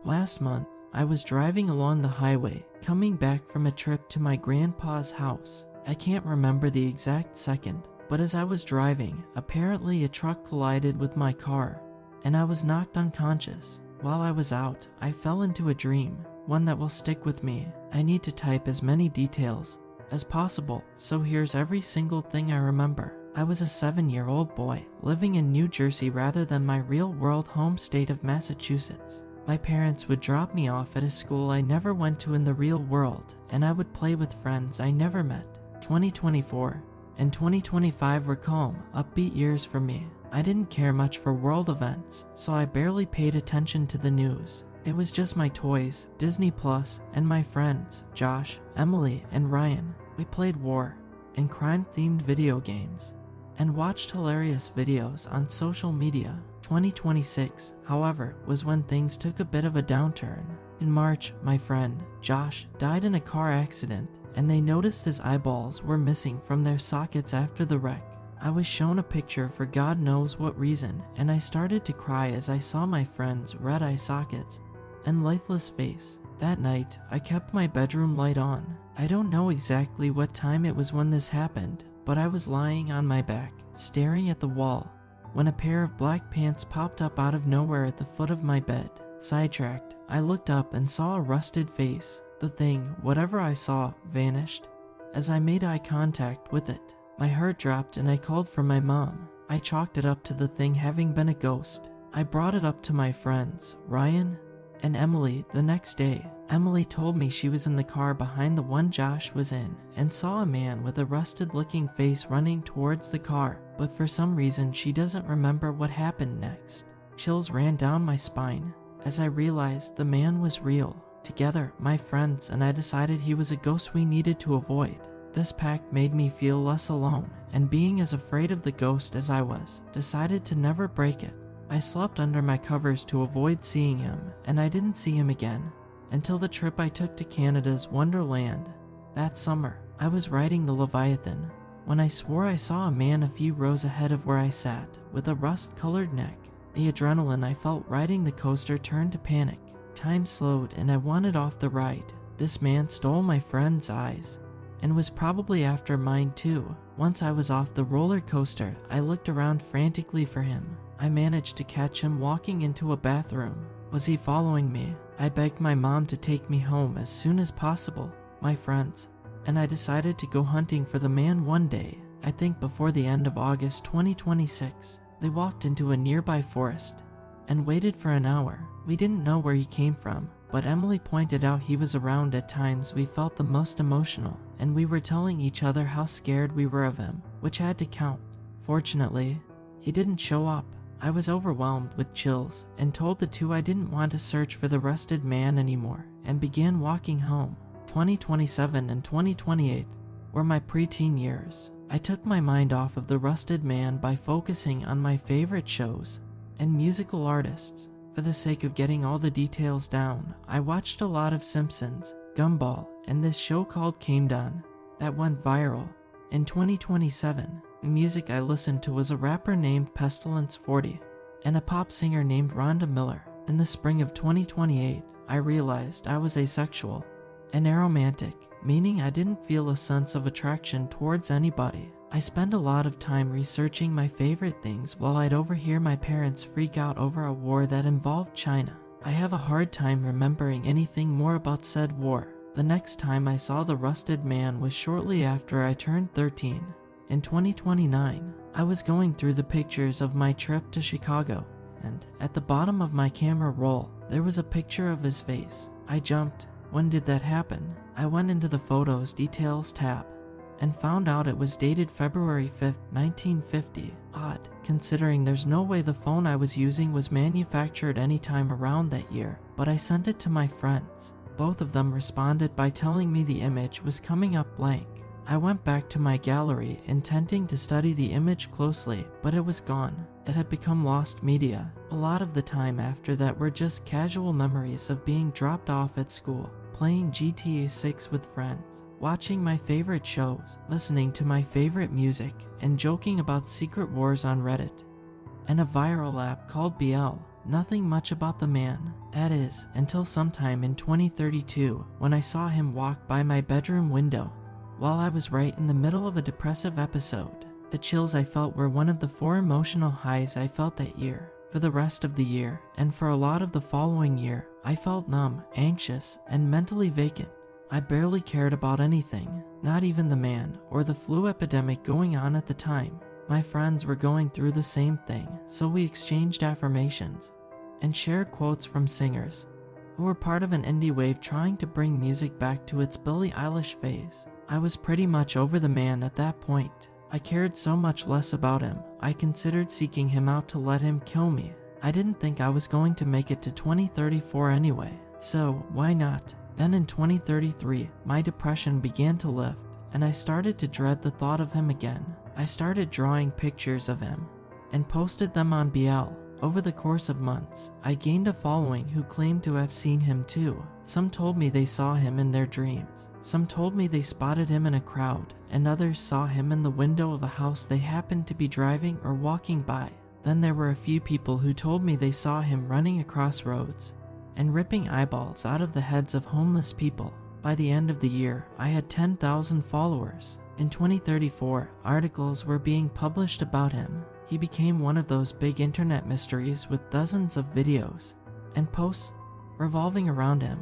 Last month, I was driving along the highway, coming back from a trip to my grandpa's house. I can't remember the exact second, but as I was driving, apparently a truck collided with my car, and I was knocked unconscious. While I was out, I fell into a dream, one that will stick with me. I need to type as many details as possible, so here's every single thing I remember. I was a 7-year-old boy, living in New Jersey rather than my real-world home state of Massachusetts. My parents would drop me off at a school I never went to in the real world, and I would play with friends I never met. 2024 and 2025 were calm, upbeat years for me. I didn't care much for world events, so I barely paid attention to the news. It was just my toys, Disney Plus, and my friends, Josh, Emily, and Ryan. We played war and crime-themed video games, and watched hilarious videos on social media. 2026, however, was when things took a bit of a downturn. In March, my friend, Josh, died in a car accident, and they noticed his eyeballs were missing from their sockets after the wreck. I was shown a picture for God knows what reason, and I started to cry as I saw my friend's red eye sockets and lifeless face. That night, I kept my bedroom light on. I don't know exactly what time it was when this happened, but I was lying on my back, staring at the wall, when a pair of black pants popped up out of nowhere at the foot of my bed. Sidetracked, I looked up and saw a rusted face. The thing, whatever I saw, vanished. As I made eye contact with it, my heart dropped and I called for my mom. I chalked it up to the thing having been a ghost. I brought it up to my friends, Ryan and Emily, the next day. Emily told me she was in the car behind the one Josh was in and saw a man with a rusted-looking face running towards the car, but for some reason she doesn't remember what happened next. Chills ran down my spine as I realized the man was real. Together, my friends and I decided he was a ghost we needed to avoid. This pact made me feel less alone, and being as afraid of the ghost as I was, decided to never break it. I slept under my covers to avoid seeing him, and I didn't see him again until the trip I took to Canada's Wonderland. That summer, I was riding the Leviathan when I swore I saw a man a few rows ahead of where I sat, with a rust-colored neck. The adrenaline I felt riding the coaster turned to panic. Time slowed and I wanted off the ride. This man stole my friend's eyes and was probably after mine too. Once I was off the roller coaster, I looked around frantically for him. I managed to catch him walking into a bathroom. Was he following me? I begged my mom to take me home as soon as possible. My friends and I decided to go hunting for the man one day, I think before the end of August 2026. They walked into a nearby forest and waited for an hour. We didn't know where he came from, but Emily pointed out he was around at times we felt the most emotional, and we were telling each other how scared we were of him, which had to count. Fortunately, he didn't show up. I was overwhelmed with chills and told the two I didn't want to search for the rusted man anymore and began walking home. 2027 and 2028 were my preteen years. I took my mind off of the rusted man by focusing on my favorite shows and musical artists. For the sake of getting all the details down, I watched a lot of Simpsons, Gumball, and this show called Came Done that went viral. In 2027, the music I listened to was a rapper named Pestilence 40 and a pop singer named Rhonda Miller. In the spring of 2028, I realized I was asexual and aromantic, meaning I didn't feel a sense of attraction towards anybody. I spent a lot of time researching my favorite things while I'd overhear my parents freak out over a war that involved China. I have a hard time remembering anything more about said war. The next time I saw the rusted man was shortly after I turned 13. In 2029, I was going through the pictures of my trip to Chicago, and at the bottom of my camera roll, there was a picture of his face. I jumped. When did that happen? I went into the Photos Details tab and found out it was dated February 5th, 1950. Odd, considering there's no way the phone I was using was manufactured any time around that year, but I sent it to my friends. Both of them responded by telling me the image was coming up blank. I went back to my gallery intending to study the image closely, but it was gone. It had become lost media. A lot of the time after that were just casual memories of being dropped off at school, playing GTA 6 with friends, watching my favorite shows, listening to my favorite music, and joking about secret wars on Reddit and a viral app called BL. nothing much about the man. That is, until sometime in 2032 when I saw him walk by my bedroom window while I was right in the middle of a depressive episode. The chills I felt were one of the 4 emotional highs I felt that year. For the rest of the year, and for a lot of the following year, I felt numb, anxious, and mentally vacant. I barely cared about anything, not even the man or the flu epidemic going on at the time. My friends were going through the same thing, so we exchanged affirmations and shared quotes from singers who were part of an indie wave trying to bring music back to its Billie Eilish phase. I was pretty much over the man at that point. I cared so much less about him, I considered seeking him out to let him kill me. I didn't think I was going to make it to 2034 anyway, so why not? Then in 2033, my depression began to lift, and I started to dread the thought of him again. I started drawing pictures of him and posted them on BL. Over the course of months, I gained a following who claimed to have seen him too. Some told me they saw him in their dreams. Some told me they spotted him in a crowd, and others saw him in the window of a house they happened to be driving or walking by. Then there were a few people who told me they saw him running across roads and ripping eyeballs out of the heads of homeless people. By the end of the year, I had 10,000 followers. In 2034, articles were being published about him. He became one of those big internet mysteries with dozens of videos and posts revolving around him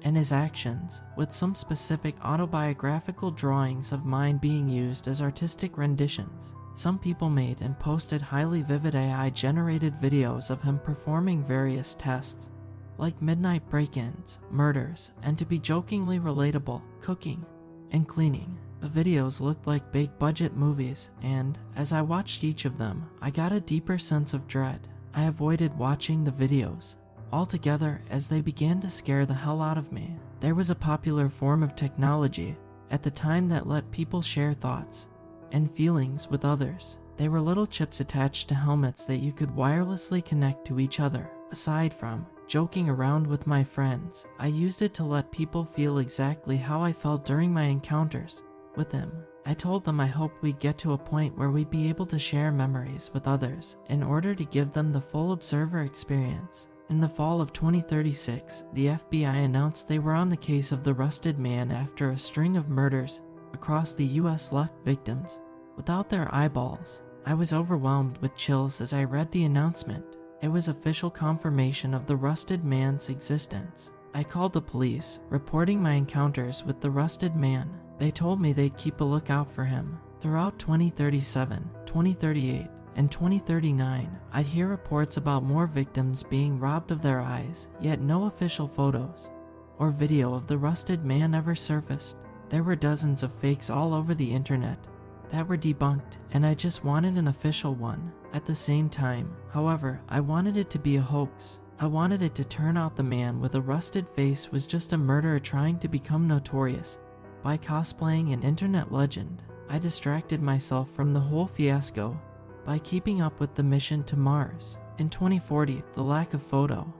and his actions, with some specific autobiographical drawings of mine being used as artistic renditions. Some people made and posted highly vivid AI-generated videos of him performing various tests, like midnight break-ins, murders, and to be jokingly relatable, cooking and cleaning. The videos looked like big-budget movies, and as I watched each of them, I got a deeper sense of dread. I avoided watching the videos altogether as they began to scare the hell out of me. There was a popular form of technology at the time that let people share thoughts and feelings with others. They were little chips attached to helmets that you could wirelessly connect to each other. Aside from joking around with my friends, I used it to let people feel exactly how I felt during my encounters with him. I told them I hoped we'd get to a point where we'd be able to share memories with others in order to give them the full observer experience. In the fall of 2036, the FBI announced they were on the case of the Rusted Man after a string of murders across the US left victims without their eyeballs. I was overwhelmed with chills as I read the announcement. It was official confirmation of the Rusted Man's existence. I called the police, reporting my encounters with the Rusted Man. They told me they'd keep a lookout for him. Throughout 2037, 2038, and 2039, I'd hear reports about more victims being robbed of their eyes, yet no official photos or video of the Rusted Man ever surfaced. There were dozens of fakes all over the internet that were debunked, and I just wanted an official one. At the same time, however, I wanted it to be a hoax. I wanted it to turn out the man with a rusted face was just a murderer trying to become notorious by cosplaying an internet legend. I distracted myself from the whole fiasco by keeping up with the mission to Mars. In 2040, the lack of photo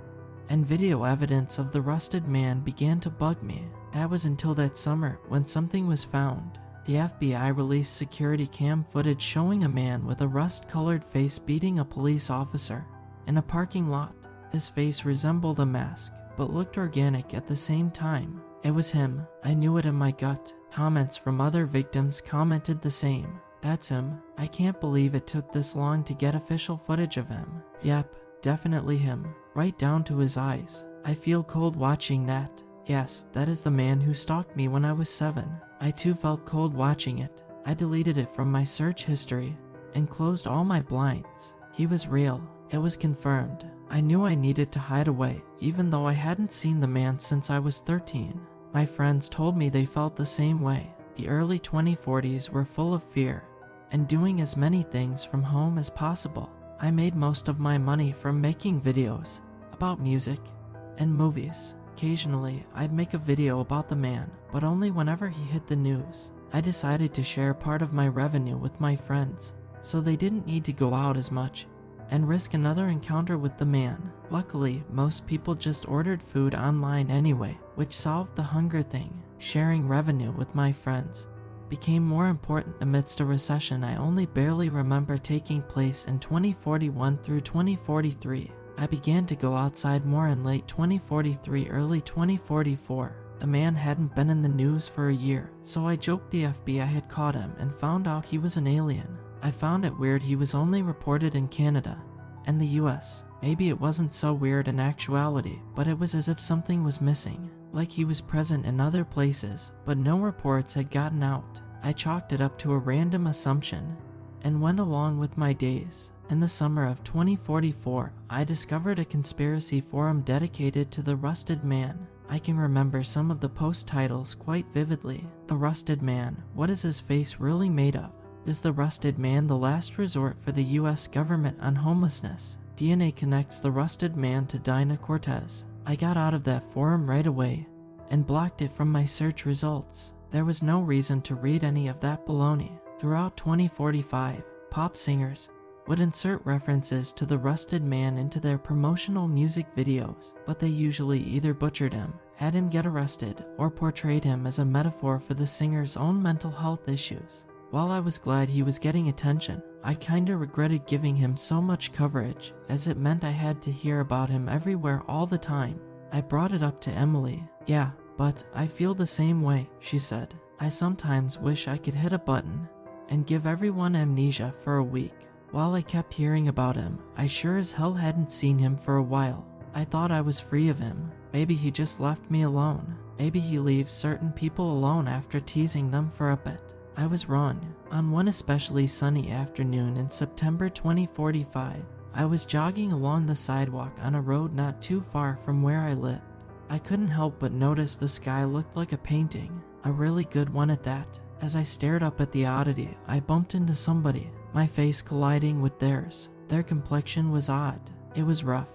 and video evidence of the Rusted Man began to bug me. That was until that summer when something was found. The FBI released security cam footage showing a man with a rust-colored face beating a police officer in a parking lot. His face resembled a mask, but looked organic at the same time. It was him. I knew it in my gut. Comments from other victims commented the same. That's him. I can't believe it took this long to get official footage of him. Yep, definitely him. Right down to his eyes. I feel cold watching that. Yes, that is the man who stalked me when I was 7. I too felt cold watching it. I deleted it from my search history and closed all my blinds. He was real. It was confirmed. I knew I needed to hide away, even though I hadn't seen the man since I was 13. My friends told me they felt the same way. The early 2040s were full of fear and doing as many things from home as possible. I made most of my money from making videos about music and movies. Occasionally, I'd make a video about the man, but only whenever he hit the news. I decided to share part of my revenue with my friends, so they didn't need to go out as much and risk another encounter with the man. Luckily, most people just ordered food online anyway, which solved the hunger thing. Sharing revenue with my friends became more important amidst a recession I only barely remember taking place in 2041 through 2043. I began to go outside more in late 2043, early 2044. The man hadn't been in the news for a year, so I joked the FBI had caught him and found out he was an alien. I found it weird he was only reported in Canada and the US. Maybe it wasn't so weird in actuality, but it was as if something was missing, like he was present in other places, but no reports had gotten out. I chalked it up to a random assumption and went along with my days. In the summer of 2044, I discovered a conspiracy forum dedicated to the Rusted Man. I can remember some of the post titles quite vividly. The Rusted Man, what is his face really made of? Is the Rusted Man the last resort for the US government on homelessness? DNA connects the Rusted Man to Dinah Cortez. I got out of that forum right away and blocked it from my search results. There was no reason to read any of that baloney. Throughout 2045, pop singers would insert references to the Rusted Man into their promotional music videos, but they usually either butchered him, had him get arrested, or portrayed him as a metaphor for the singer's own mental health issues. While I was glad he was getting attention, I kinda regretted giving him so much coverage, as it meant I had to hear about him everywhere all the time. I brought it up to Emily. Yeah, but I feel the same way, she said. I sometimes wish I could hit a button and give everyone amnesia for a week. While I kept hearing about him, I sure as hell hadn't seen him for a while. I thought I was free of him. Maybe he just left me alone. Maybe he leaves certain people alone after teasing them for a bit. I was wrong. On one especially sunny afternoon in September 2045, I was jogging along the sidewalk on a road not too far from where I lived. I couldn't help but notice the sky looked like a painting, a really good one at that. As I stared up at the oddity, I bumped into somebody, my face colliding with theirs. Their complexion was odd. It was rough,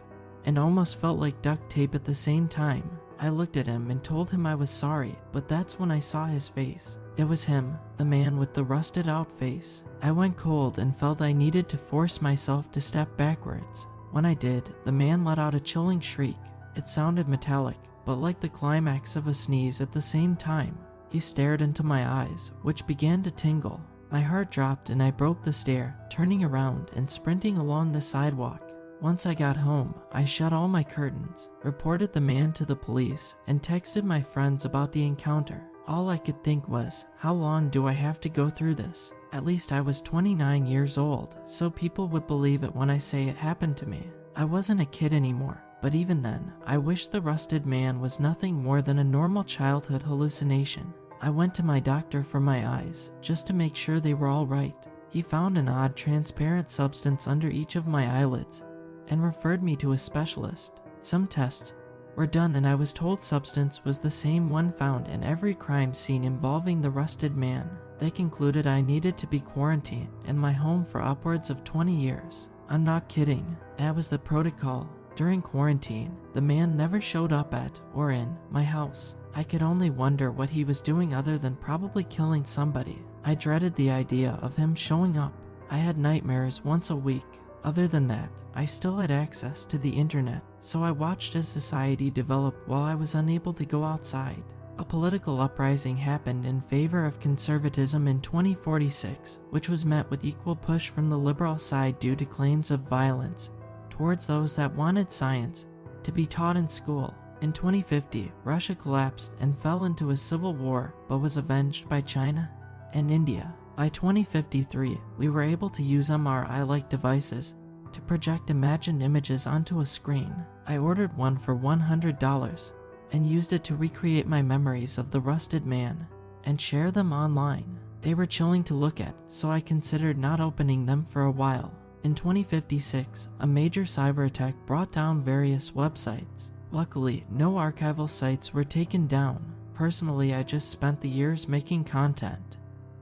and almost felt like duct tape at the same time. I looked at him and told him I was sorry, but that's when I saw his face. It was him, the man with the rusted out face. I went cold and felt I needed to force myself to step backwards. When I did, the man let out a chilling shriek. It sounded metallic, but like the climax of a sneeze at the same time. He stared into my eyes, which began to tingle. My heart dropped and I broke the stare, turning around and sprinting along the sidewalk. Once I got home, I shut all my curtains, reported the man to the police, and texted my friends about the encounter. All I could think was, how long do I have to go through this? At least I was 29 years old, so people would believe it when I say it happened to me. I wasn't a kid anymore, but even then, I wish the Rusted Man was nothing more than a normal childhood hallucination. I went to my doctor for my eyes, just to make sure they were all right. He found an odd transparent substance under each of my eyelids, and referred me to a specialist. Some tests were done and I was told substance was the same one found in every crime scene involving the Rusted Man. They concluded I needed to be quarantined in my home for upwards of 20 years. I'm not kidding, that was the protocol. During quarantine, the man never showed up at or in my house. I could only wonder what he was doing other than probably killing somebody. I dreaded the idea of him showing up. I had nightmares once a week. Other than that, I still had access to the internet, so I watched as society developed while I was unable to go outside. A political uprising happened in favor of conservatism in 2046, which was met with equal push from the liberal side due to claims of violence towards those that wanted science to be taught in school. In 2050, Russia collapsed and fell into a civil war, but was avenged by China and India. By 2053, we were able to use MRI-like devices to project imagined images onto a screen. I ordered one for $100 and used it to recreate my memories of the Rusted Man and share them online. They were chilling to look at, so I considered not opening them for a while. In 2056, a major cyber attack brought down various websites. Luckily, no archival sites were taken down. Personally, I just spent the years making content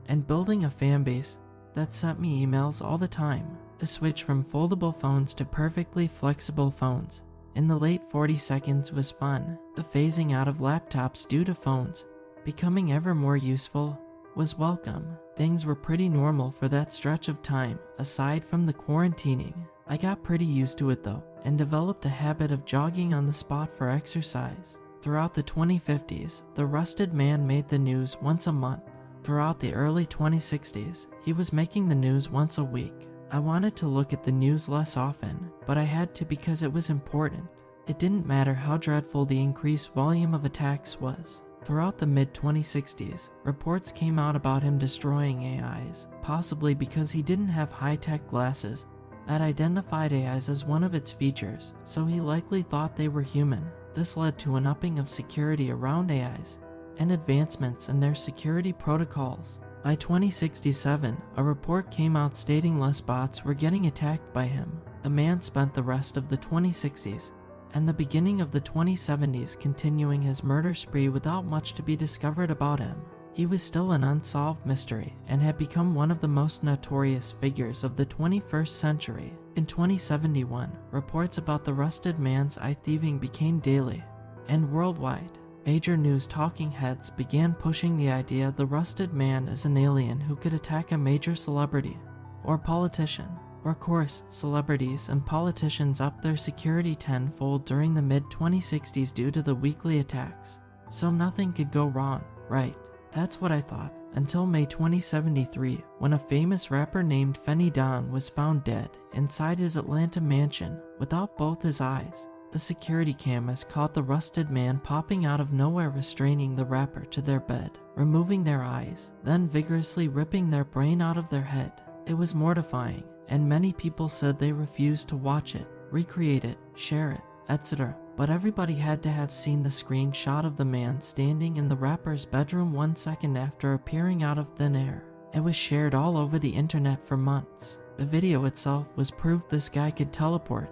and building a fan base that sent me emails all the time. The switch from foldable phones to perfectly flexible phones in the late 40 seconds was fun. The phasing out of laptops due to phones becoming ever more useful was welcome. Things were pretty normal for that stretch of time, aside from the quarantining. I got pretty used to it though, and developed a habit of jogging on the spot for exercise. Throughout the 2050s, the Rusted Man made the news once a month. Throughout the early 2060s, he was making the news once a week. I wanted to look at the news less often, but I had to because it was important. It didn't matter how dreadful the increased volume of attacks was. Throughout the mid-2060s, reports came out about him destroying AIs, possibly because he didn't have high-tech glasses that identified AIs as one of its features, so he likely thought they were human. This led to an upping of security around AIs and advancements in their security protocols. By 2067, a report came out stating less bots were getting attacked by him. The man spent the rest of the 2060s and the beginning of the 2070s continuing his murder spree without much to be discovered about him. He was still an unsolved mystery and had become one of the most notorious figures of the 21st century. In 2071, reports about the rusted man's eye thieving became daily, and worldwide, major news talking heads began pushing the idea the rusted man is an alien who could attack a major celebrity or politician. Of course, celebrities and politicians upped their security tenfold during the mid-2060s due to the weekly attacks, so nothing could go wrong, right? That's what I thought, until May 2073, when a famous rapper named Fenny Don was found dead inside his Atlanta mansion without both his eyes. The security cameras caught the rusted man popping out of nowhere, restraining the rapper to their bed, removing their eyes, then vigorously ripping their brain out of their head. It was mortifying, and many people said they refused to watch it, recreate it, share it, etc. But everybody had to have seen the screenshot of the man standing in the rapper's bedroom 1 second after appearing out of thin air. It was shared all over the internet for months. The video itself was proof this guy could teleport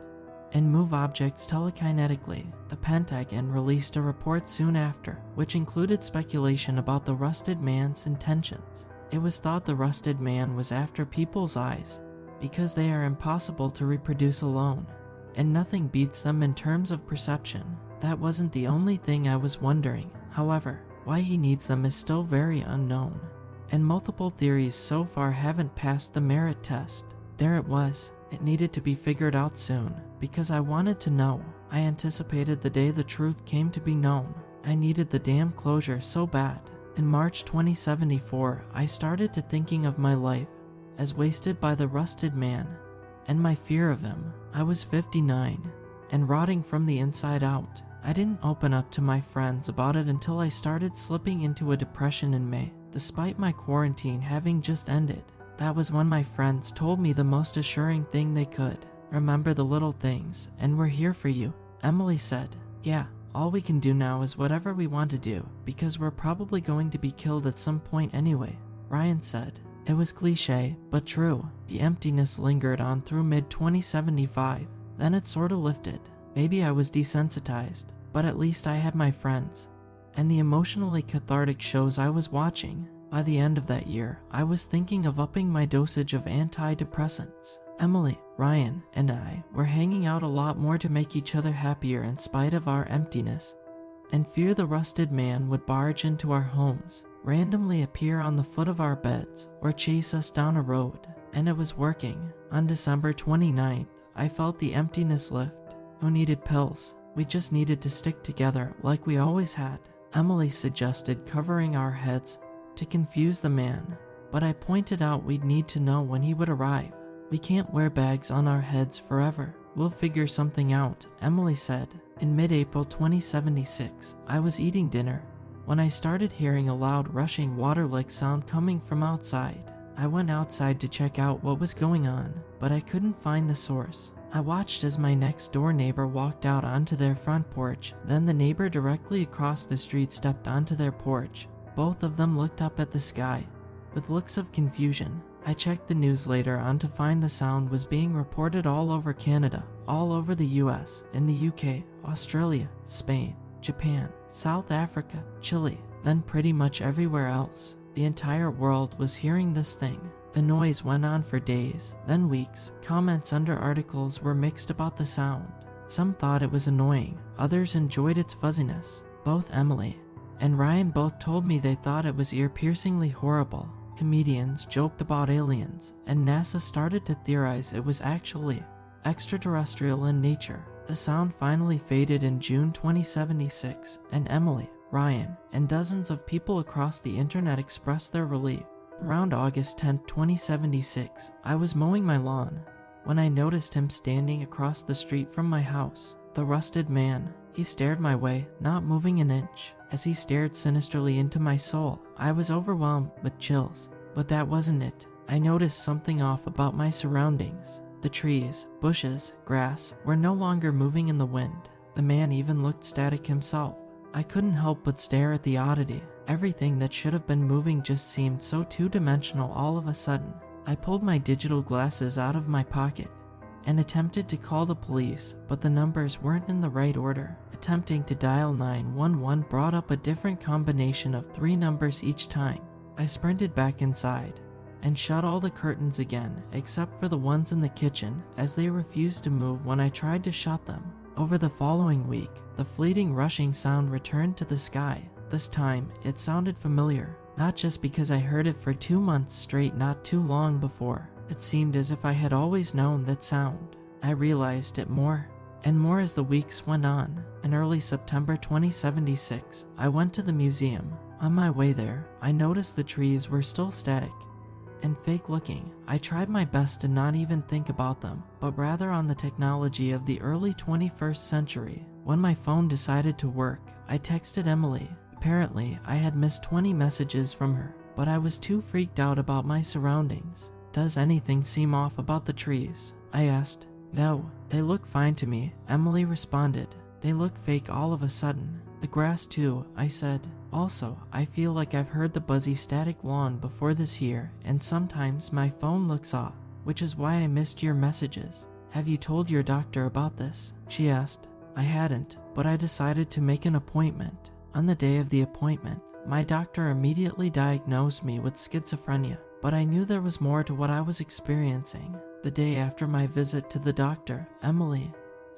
and move objects telekinetically. The Pentagon released a report soon after, which included speculation about the rusted man's intentions. It was thought the rusted man was after people's eyes, because they are impossible to reproduce alone, and nothing beats them in terms of perception. That wasn't the only thing I was wondering, however. Why he needs them is still very unknown, and multiple theories so far haven't passed the merit test. There it was. It needed to be figured out soon, because I wanted to know. I anticipated the day the truth came to be known. I needed the damn closure so bad. In March 2074, I started to thinking of my life as wasted by the rusted man, and my fear of him. I was 59, and rotting from the inside out. I didn't open up to my friends about it until I started slipping into a depression in May, despite my quarantine having just ended. That was when my friends told me the most assuring thing they could. Remember the little things, and we're here for you. Emily said, yeah, all we can do now is whatever we want to do, because we're probably going to be killed at some point anyway. Ryan said, it was cliche, but true. The emptiness lingered on through mid-2075. Then it sorta lifted. Maybe I was desensitized, but at least I had my friends and the emotionally cathartic shows I was watching. By the end of that year, I was thinking of upping my dosage of antidepressants. Emily, Ryan, and I were hanging out a lot more to make each other happier in spite of our emptiness, and fear the rusted man would barge into our homes, randomly appear on the foot of our beds, or chase us down a road. And it was working. On December 29th, I felt the emptiness lift. Who needed pills? We just needed to stick together like we always had. Emily suggested covering our heads to confuse the man, but I pointed out we'd need to know when he would arrive. We can't wear bags on our heads forever. We'll figure something out, Emily said. In mid-April 2076, I was eating dinner when I started hearing a loud rushing water-like sound coming from outside. I went outside to check out what was going on, but I couldn't find the source. I watched as my next door neighbor walked out onto their front porch, then the neighbor directly across the street stepped onto their porch. Both of them looked up at the sky with looks of confusion. I checked the news later on to find the sound was being reported all over Canada, all over the US, in the UK, Australia, Spain, Japan, South Africa, Chile, then pretty much everywhere else. The entire world was hearing this thing. The noise went on for days, then weeks. Comments under articles were mixed about the sound. Some thought it was annoying, others enjoyed its fuzziness. Both Emily and Ryan both told me they thought it was ear-piercingly horrible. Comedians joked about aliens, and NASA started to theorize it was actually extraterrestrial in nature. The sound finally faded in June 2076, and Emily, Ryan, and dozens of people across the internet expressed their relief. Around August 10, 2076, I was mowing my lawn when I noticed him standing across the street from my house. The rusted man. He stared my way, not moving an inch. As he stared sinisterly into my soul, I was overwhelmed with chills. But that wasn't it. I noticed something off about my surroundings. The trees, bushes, grass were no longer moving in the wind. The man even looked static himself. I couldn't help but stare at the oddity. Everything that should have been moving just seemed so two-dimensional all of a sudden. I pulled my digital glasses out of my pocket and attempted to call the police, but the numbers weren't in the right order. Attempting to dial 911 brought up a different combination of 3 numbers each time. I sprinted back inside and shut all the curtains again except for the ones in the kitchen, as they refused to move when I tried to shut them. Over the following week, the fleeting rushing sound returned to the sky. This time, it sounded familiar, not just because I heard it for 2 months straight not too long before. It seemed as if I had always known that sound. I realized it more and more as the weeks went on. In early September 2076, I went to the museum. On my way there, I noticed the trees were still static and fake looking. I tried my best to not even think about them, but rather on the technology of the early 21st century. When my phone decided to work, I texted Emily. Apparently, I had missed 20 messages from her, but I was too freaked out about my surroundings. Does anything seem off about the trees? I asked. No, they look fine to me, Emily responded. They look fake all of a sudden. The grass too, I said. Also, I feel like I've heard the buzzy static long before this year, and sometimes my phone looks off, which is why I missed your messages. Have you told your doctor about this? She asked. I hadn't, but I decided to make an appointment. On the day of the appointment, my doctor immediately diagnosed me with schizophrenia, but I knew there was more to what I was experiencing. The day after my visit to the doctor, Emily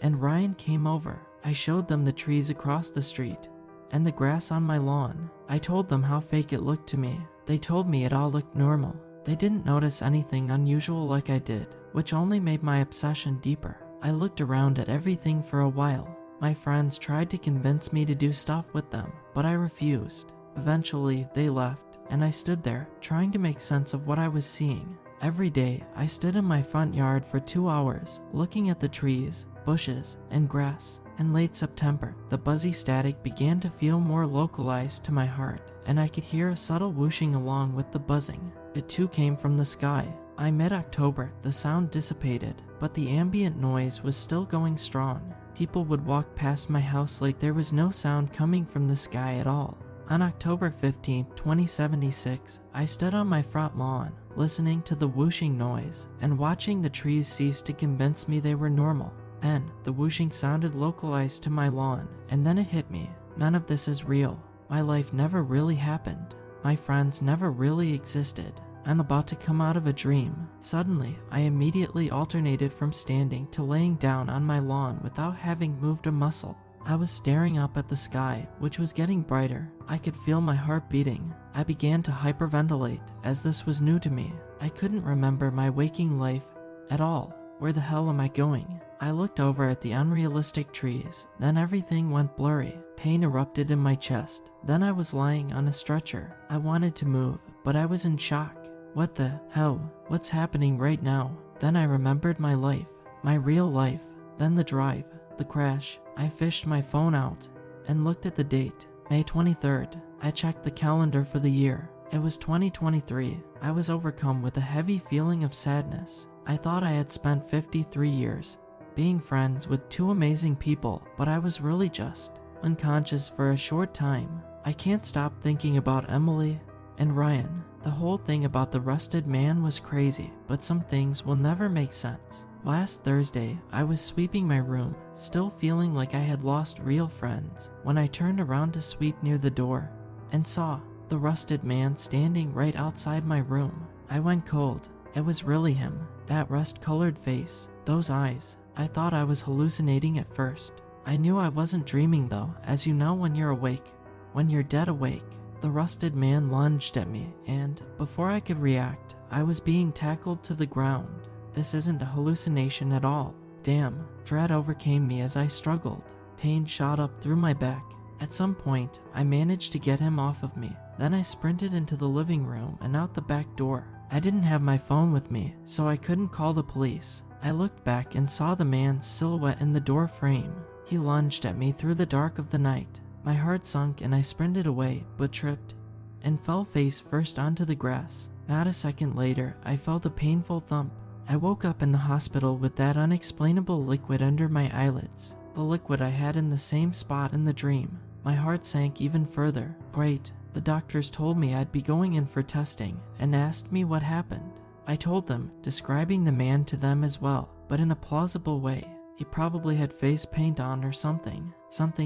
and Ryan came over. I showed them the trees across the street and the grass on my lawn. I told them how fake it looked to me. They told me it all looked normal. They didn't notice anything unusual like I did, which only made my obsession deeper. I looked around at everything for a while. My friends tried to convince me to do stuff with them, but I refused. Eventually, they left, and I stood there, trying to make sense of what I was seeing. Every day, I stood in my front yard for 2 hours, looking at the trees, bushes, and grass. In late September, the buzzy static began to feel more localized to my heart, and I could hear a subtle whooshing along with the buzzing. It too came from the sky. By mid-October, the sound dissipated, but the ambient noise was still going strong. People would walk past my house like there was no sound coming from the sky at all. On October 15, 2076, I stood on my front lawn, listening to the whooshing noise and watching the trees cease to convince me they were normal. Then, the whooshing sounded localized to my lawn, and then it hit me. None of this is real. My life never really happened. My friends never really existed. I'm about to come out of a dream. Suddenly, I immediately alternated from standing to laying down on my lawn without having moved a muscle. I was staring up at the sky, which was getting brighter. I could feel my heart beating. I began to hyperventilate, as this was new to me. I couldn't remember my waking life at all. Where the hell am I going? I looked over at the unrealistic trees. Then everything went blurry. Pain erupted in my chest. Then I was lying on a stretcher. I wanted to move, but I was in shock. What the hell? What's happening right now? Then I remembered my life. My real life. Then the drive. The crash. I fished my phone out and looked at the date. May 23rd. I checked the calendar for the year. It was 2023. I was overcome with a heavy feeling of sadness. I thought I had spent 53 years being friends with 2 amazing people, but I was really just unconscious for a short time. I can't stop thinking about Emily and Ryan. The whole thing about the rusted man was crazy, but some things will never make sense. Last Thursday, I was sweeping my room, still feeling like I had lost real friends, when I turned around to sweep near the door and saw the rusted man standing right outside my room. I went cold. It was really him. That rust-colored face, those eyes. I thought I was hallucinating at first. I knew I wasn't dreaming though, as you know when you're awake. When you're dead awake. The rusted man lunged at me, and before I could react, I was being tackled to the ground. This isn't a hallucination at all. Damn, dread overcame me as I struggled. Pain shot up through my back. At some point, I managed to get him off of me. Then I sprinted into the living room and out the back door. I didn't have my phone with me, so I couldn't call the police. I looked back and saw the man's silhouette in the door frame. He lunged at me through the dark of the night. My heart sunk and I sprinted away, but tripped and fell face first onto the grass. Not a second later, I felt a painful thump. I woke up in the hospital with that unexplainable liquid under my eyelids, the liquid I had in the same spot in the dream. My heart sank even further. Great. The doctors told me I'd be going in for testing and asked me what happened. I told them, describing the man to them as well, but in a plausible way. He probably had face paint on or something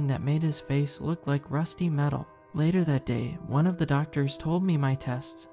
that made his face look like rusty metal. Later that day, one of the doctors told me my tests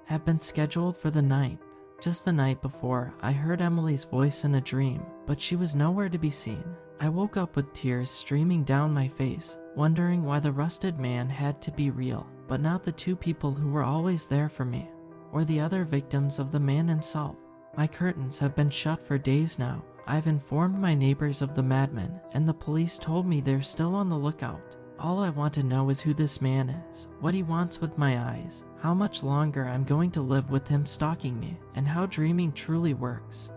have been scheduled for the night. Just the night before, I heard Emily's voice in a dream, but she was nowhere to be seen. I woke up with tears streaming down my face, wondering why the rusted man had to be real, but not the two people who were always there for me, or the other victims of the man himself. My curtains have been shut for days now. I've informed my neighbors of the madman, and the police told me they're still on the lookout. All I want to know is who this man is, what he wants with my eyes, how much longer I'm going to live with him stalking me, and how dreaming truly works.